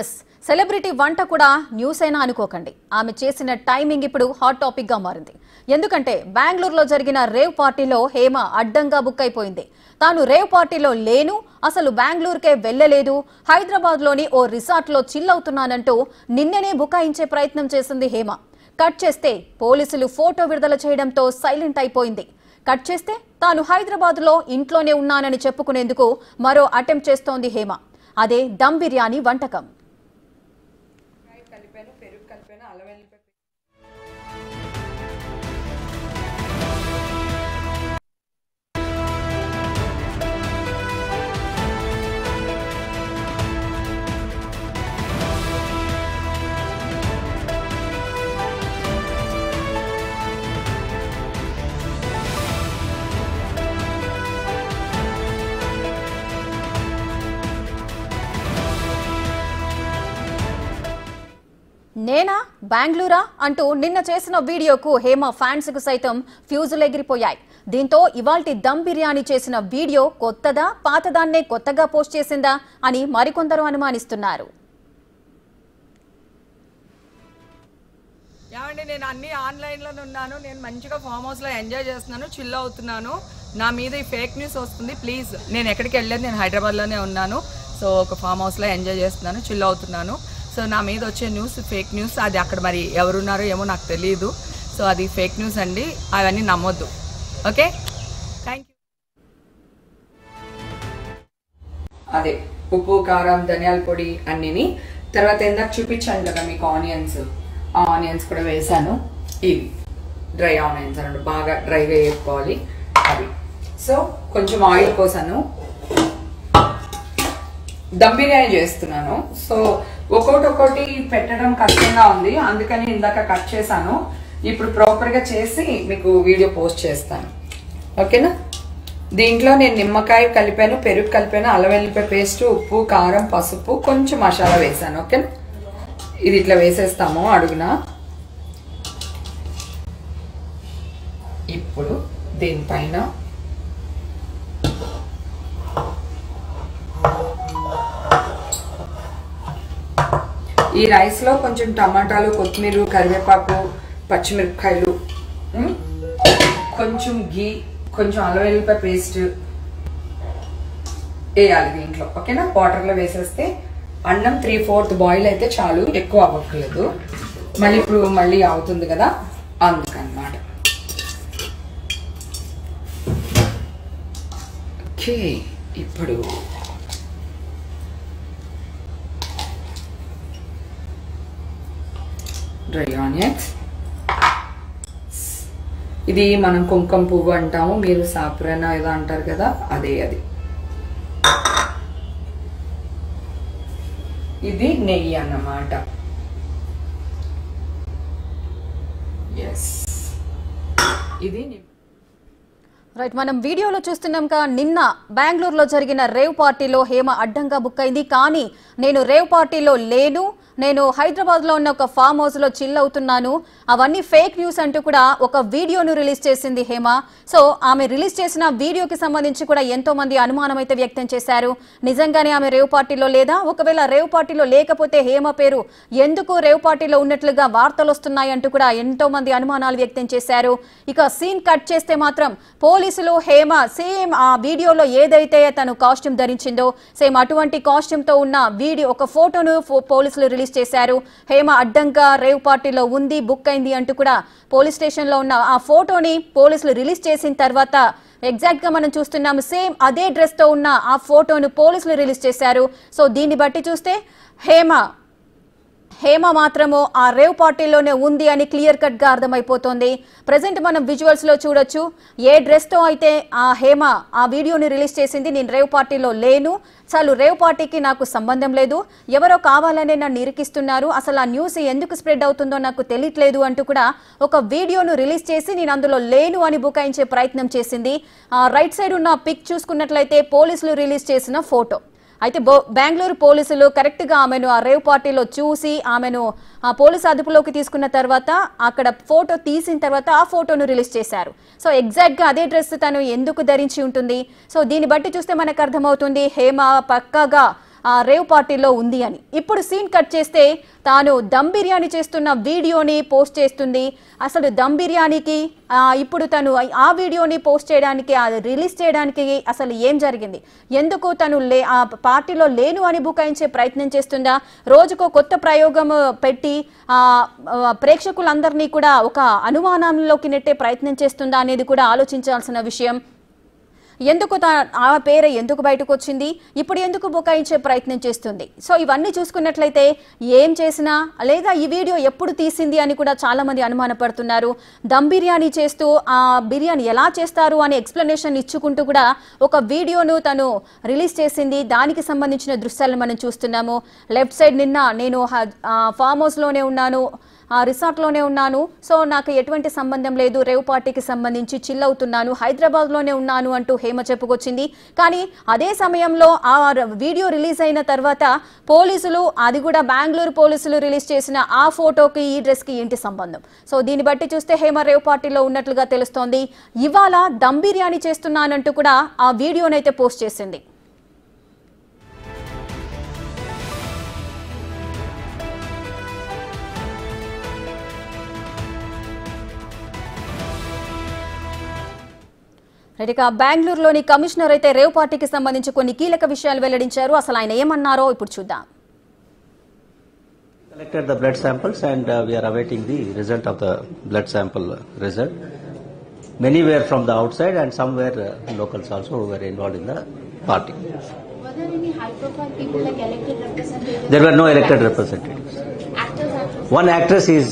Yes celebrity వంట కూడా news అయినా అనుకోకండి. ఆమె చేసిన టైమింగ్ ఇప్పుడు హాట్ టాపిక్ గా మారింది. ఎందుకంటే బెంగళూరులో జరిగిన రేవ్ పార్టీలో హేమ అడ్డంగా బుక్ అయిపోయింది. తాను రేవ్ పార్టీలో లేను, అసలు బెంగళూరుకే వెళ్లలేదు, హైదరాబాద్ లోని ఓ రిసార్ట్ లో చిల్ అవుతున్నానంటూ నిన్ననే బుకాయించే ప్రయత్నం చేసింది హేమ. కట్ చేస్తే పోలీసులు ఫోటో విడుదల చేయడంతో సైలెంట్ అయిపోయింది. కట్ చేస్తే తాను హైదరాబాద్ లో ఇంట్లోనే ఉన్నానని చెప్పుకునేందుకు మరో అటెంప్ట్ చేస్తోంది హేమ. అదే దమ్ బిర్యానీ వంటకం. నేనా బెంగళూరా అంటూ నిన్న చేసిన వీడియోకు హేమ ఫ్యాన్స్ కు సైతం ఫ్యూజులు ఎగిరిపోయాయి. దీంతో ఇవాల్టి దమ్ బిర్యానీ చేసిన వీడియో కొత్తదా, పాతదాన్నే కొత్తగా పోస్ట్ చేసిందా అని మరికొందరు అనుమానిస్తున్నారు. ఏమండి, నేను అన్ని ఆన్లైన్లోనే ఉన్నాను. నేను మంచిగా ఫామ్ హౌస్లో ఎంజాయ్ చేస్తున్నాను, చిల్ అవుతున్నాను. నా మీద ఈ ఫేక్ న్యూస్ వస్తుంది. ప్లీజ్, నేను ఎక్కడికి వెళ్ళలేదు, నేను హైదరాబాద్లోనే ఉన్నాను. సో ఒక ఫామ్ హౌస్లో ఎంజాయ్ చేస్తున్నాను, చిల్ అవుతున్నాను. సో నా మీద వచ్చే న్యూస్ ఫేక్ న్యూస్. అది అక్కడ మరి ఎవరున్నారో ఏమో నాకు తెలియదు. సో అది ఫేక్ న్యూస్ అండి, అవన్నీ నమ్మొద్దు. Okay, thank you. అదే ఉప్పు, కారం, ధనియాల పొడి అన్నిని. తర్వాత ఇందాక చూపించాను కదా మీకు ఆనియన్స్, ఆ ఆనియన్స్ కూడా వేసాను. ఇవి డ్రై ఆనియన్స్ అన్నట్టు, బాగా డ్రైగా వేసుకోవాలి అవి. సో కొంచెం ఆయిల్ పోసాను. దమ్ బిర్యానీ చేస్తున్నాను. సో ఒక్కొక్కటి పెట్టడం కష్టంగా ఉంది, అందుకని ఇందాక కట్ చేశాను. ఇప్పుడు ప్రాపర్గా చేసి మీకు వీడియో పోస్ట్ చేస్తాను. ఓకేనా? దీంట్లో నేను నిమ్మకాయ కలిపాను, పెరుగు కలిపాను, అల్లం వెల్లిపాయ పేస్ట్, ఉప్పు, కారం, పసుపు, కొంచెం మసాలా వేసాను. ఓకేనా? ఇది ఇట్లా వేసేస్తాము అడుగున. ఇప్పుడు దీనిపైన ఈ రైస్ లో కొంచెం టమాటాలు, కొత్తిమీర, కరివేపాకు, పచ్చిమిరపకాయలు, కొంచెం గీ, కొంచెం అల్లం వెల్లిపాయ పేస్ట్ వేయాలి దీంట్లో. ఓకేనా? వాటర్లో వేసేస్తే అన్నం 3/4 బాయిల్ అయితే చాలు, ఎక్కువ అవ్వట్లేదు. మళ్ళీ ఇప్పుడు మళ్ళీ అవుతుంది కదా, అందుకన్నమాట. ఓకే, ఇప్పుడు డ్రై ఆనియన్స్. ఇది మనం కుంకుమ పువ్వు అంటాము, మీరు సాప్రనా ఏదో అంటారు కదా, అదే అది. ఇది నెయ్యి అన్నమాట. ఎస్, ఇది రైట్, మనం వీడియోలో చూస్తున్నాం కదా, నిన్న బెంగళూరులో జరిగిన రేవ్ పార్టీలో హేమ అడ్డంగా బుక్ అయింది. కానీ నేను రేవ్ పార్టీలో లేను, నేను హైదరాబాద్లో ఉన్న ఒక ఫామ్ హౌస్లో చిల్ అవుతున్నాను, అవన్నీ ఫేక్ న్యూస్ అంటూ కూడా ఒక వీడియోను రిలీజ్ చేసింది హేమ. సో ఆమె రిలీజ్ చేసిన వీడియోకి సంబంధించి కూడా ఎంతో మంది అనుమానం అయితే వ్యక్తం చేశారు. నిజంగానే ఆమె రేవ్ పార్టీలో లేదా, ఒకవేళ రేవ్ పార్టీలో లేకపోతే హేమ పేరు ఎందుకు రేవ్ పార్టీలో ఉన్నట్లుగా వార్తలు వస్తున్నాయి అంటూ కూడా ఎంతో మంది అనుమానాలు వ్యక్తం చేశారు. ఇక సీన్ కట్ చేస్తే మాత్రం పోలీసులు హేమ సేమ్ ఆ వీడియోలో ఏదైతే తను కాస్ట్యూమ్ ధరించిందో సేమ్ అటువంటి కాస్ట్యూమ్ తో ఉన్న వీడియో ఒక ఫోటోను పోలీసులు రిలీజ్ చేశారు. హేమ అడ్డంగా రేవ్ పార్టీలో ఉంది, బుక్ అయింది అంటూ కూడా పోలీస్ స్టేషన్ లో ఉన్న ఆ ఫోటోని పోలీసులు రిలీజ్ చేసిన తర్వాత ఎగ్జాక్ట్ గా మనం చూస్తున్నాము, సేమ్ అదే డ్రెస్ తో ఉన్న ఆ ఫోటోను పోలీసులు రిలీజ్ చేశారు. సో దీన్ని బట్టి చూస్తే హేమ మాత్రము ఆ రేవ్ పార్టీలోనే ఉంది అని క్లియర్ కట్ గా అర్థమైపోతుంది. ప్రెసెంట్ మనం విజువల్స్ లో చూడొచ్చు, ఏ డ్రెస్ తో అయితే ఆ హేమ ఆ వీడియోని రిలీజ్ చేసింది, నేను రేవ్ పార్టీలో లేను, చాలు రేవ్ పార్టీకి నాకు సంబంధం లేదు, ఎవరో కావాలనే నన్ను ఇరికిస్తున్నారు, అసలు ఆ న్యూస్ ఎందుకు స్ప్రెడ్ అవుతుందో నాకు తెలియట్లేదు అంటూ కూడా ఒక వీడియోను రిలీజ్ చేసి నేను అందులో లేను అని బుకాయించే ప్రయత్నం చేసింది. రైట్ సైడ్ ఉన్న పిక్ చూసుకున్నట్లయితే పోలీసులు రిలీజ్ చేసిన ఫోటో. అయితే బెంగళూరు పోలీసులు కరెక్ట్ గా ఆమెను ఆ రేవ్ పార్టీలో చూసి ఆమెను ఆ పోలీసు అదుపులోకి తీసుకున్న తర్వాత అక్కడ ఫోటో తీసిన తర్వాత ఆ ఫోటోను రిలీజ్ చేశారు. సో ఎగ్జాక్ట్ గా అదే డ్రెస్ తను ఎందుకు ధరించి ఉంటుంది. సో దీన్ని బట్టి చూస్తే మనకు అర్థమవుతుంది హేమ పక్కాగా రేవ్ పార్టీలో ఉంది అని. ఇప్పుడు సీన్ కట్ చేస్తే తాను దమ్ బిర్యానీ చేస్తున్న వీడియోని పోస్ట్ చేస్తుంది. అసలు దమ్ బిర్యానీకి ఇప్పుడు తను ఆ వీడియోని పోస్ట్ చేయడానికి, అది రిలీజ్ చేయడానికి అసలు ఏం జరిగింది, ఎందుకు తను ఆ పార్టీలో లేను అని బుకాయించే ప్రయత్నం చేస్తుందా, రోజుకో కొత్త ప్రయోగం పెట్టి ప్రేక్షకులందరినీ కూడా ఒక అనుమానంలోకి నెట్టే ప్రయత్నం చేస్తుందా అనేది కూడా ఆలోచించాల్సిన విషయం. ఎందుకు ఆ పేరు ఎందుకు బయటకు వచ్చింది, ఇప్పుడు ఎందుకు బుకాయించే ప్రయత్నం చేస్తుంది. సో ఇవన్నీ చూసుకున్నట్లయితే ఏం చేసినా లేదా ఈ వీడియో ఎప్పుడు తీసింది అని కూడా చాలా మంది అనుమానపడుతున్నారు. దమ్ బిర్యానీ చేస్తూ ఆ బిర్యానీ ఎలా చేస్తారు అని ఎక్స్ప్లెనేషన్ ఇచ్చుకుంటూ కూడా ఒక వీడియోను తను రిలీజ్ చేసింది. దానికి సంబంధించిన దృశ్యాలను మనం చూస్తున్నాము. లెఫ్ట్ సైడ్ నిన్న నేను ఫామ్ హౌస్లోనే ఉన్నాను, రిసార్ట్లోనే ఉన్నాను, సో నాకు ఎటువంటి సంబంధం లేదు, రేవ్ పార్టీకి సంబంధించి చిల్ అవుతున్నాను, హైదరాబాద్లోనే ఉన్నాను అంటూ హేమ చెప్పుకొచ్చింది. కానీ అదే సమయంలో ఆ వీడియో రిలీజ్ అయిన తర్వాత పోలీసులు, అది కూడా బెంగళూరు పోలీసులు రిలీజ్ చేసిన ఆ ఫోటోకి ఈ డ్రెస్కి ఏంటి సంబంధం. సో దీన్ని బట్టి చూస్తే హేమ రేవ్ పార్టీలో ఉన్నట్లుగా తెలుస్తోంది. ఇవాళ దమ్ బిర్యానీ చేస్తున్నానంటూ కూడా ఆ వీడియోనైతే పోస్ట్ చేసింది. ఇక బెంగళూరులోని కమిషనర్ అయితే రేవ్ పార్టీకి సంబంధించి కొన్ని కీలక విషయాలు వెల్లడించారు. అసలు ఆయన ఏమన్నారో ఇప్పుడు చూద్దాం. Collected the blood samples and we are awaiting the result of the blood sample result. Many were from the outside and some were locals also who were involved in the party. Were there any high-profile people like elected representatives? There were no elected representatives. Actors. One actress is